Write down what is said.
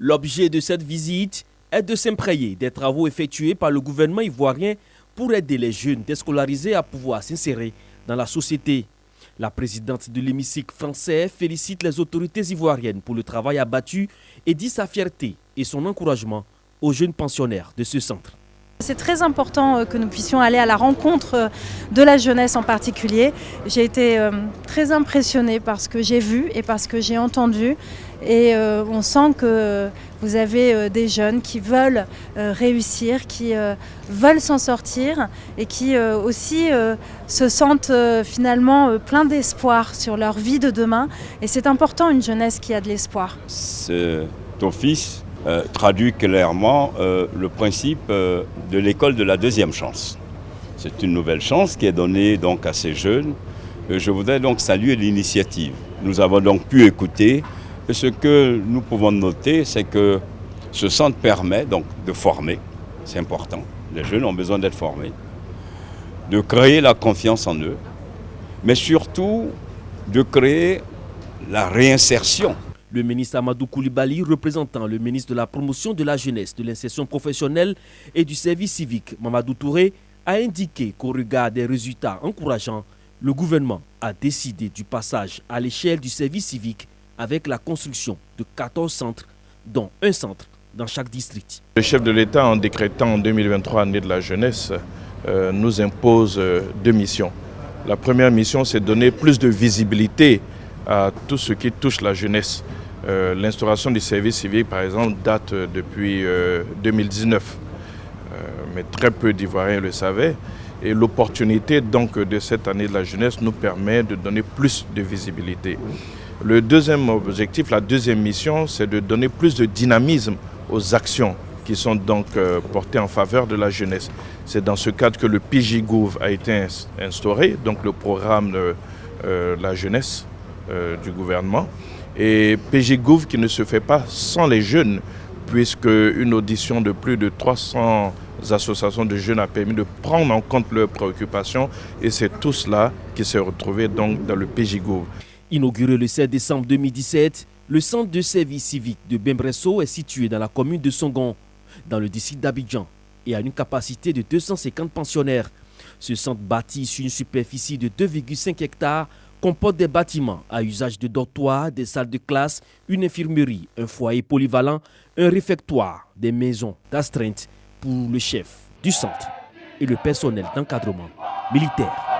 L'objet de cette visite est de s'imprégner des travaux effectués par le gouvernement ivoirien pour aider les jeunes déscolarisés à pouvoir s'insérer dans la société. La présidente de l'hémicycle français félicite les autorités ivoiriennes pour le travail abattu et dit sa fierté et son encouragement aux jeunes pensionnaires de ce centre. C'est très important que nous puissions aller à la rencontre de la jeunesse en particulier. J'ai été très impressionnée par ce que j'ai vu et par ce que j'ai entendu. Et on sent que vous avez des jeunes qui veulent réussir, qui veulent s'en sortir et qui aussi se sentent finalement pleins d'espoir sur leur vie de demain. Et c'est important, une jeunesse qui a de l'espoir. Cet office traduit clairement le principe de l'école de la deuxième chance. C'est une nouvelle chance qui est donnée donc à ces jeunes. Je voudrais donc saluer l'initiative. Nous avons donc pu écouter. Et ce que nous pouvons noter, c'est que ce centre permet donc de former, c'est important. Les jeunes ont besoin d'être formés, de créer la confiance en eux, mais surtout de créer la réinsertion. Le ministre Amadou Koulibaly, représentant le ministre de la promotion de la jeunesse, de l'insertion professionnelle et du service civique, Mamadou Touré, a indiqué qu'au regard des résultats encourageants, le gouvernement a décidé du passage à l'échelle du service civique avec la construction de 14 centres, dont un centre dans chaque district. Le chef de l'État, en décrétant en 2023 année de la jeunesse, nous impose deux missions. La première mission, c'est de donner plus de visibilité à tout ce qui touche la jeunesse. L'instauration du service civique, par exemple, date depuis 2019, mais très peu d'Ivoiriens le savaient. Et l'opportunité donc de cette année de la jeunesse nous permet de donner plus de visibilité. Le deuxième objectif, la deuxième mission, c'est de donner plus de dynamisme aux actions qui sont donc portées en faveur de la jeunesse. C'est dans ce cadre que le PJGouv a été instauré, donc le programme de la jeunesse du gouvernement. Et PJGouv qui ne se fait pas sans les jeunes, puisque une audition de plus de 300 associations de jeunes a permis de prendre en compte leurs préoccupations. Et c'est tout cela qui s'est retrouvé donc dans le PJGouv. Inauguré le 7 décembre 2017, le centre de service civique de Bembresso est situé dans la commune de Songon, dans le district d'Abidjan, et a une capacité de 250 pensionnaires. Ce centre bâti sur une superficie de 2,5 hectares comporte des bâtiments à usage de dortoirs, des salles de classe, une infirmerie, un foyer polyvalent, un réfectoire, des maisons d'astreinte pour le chef du centre et le personnel d'encadrement militaire.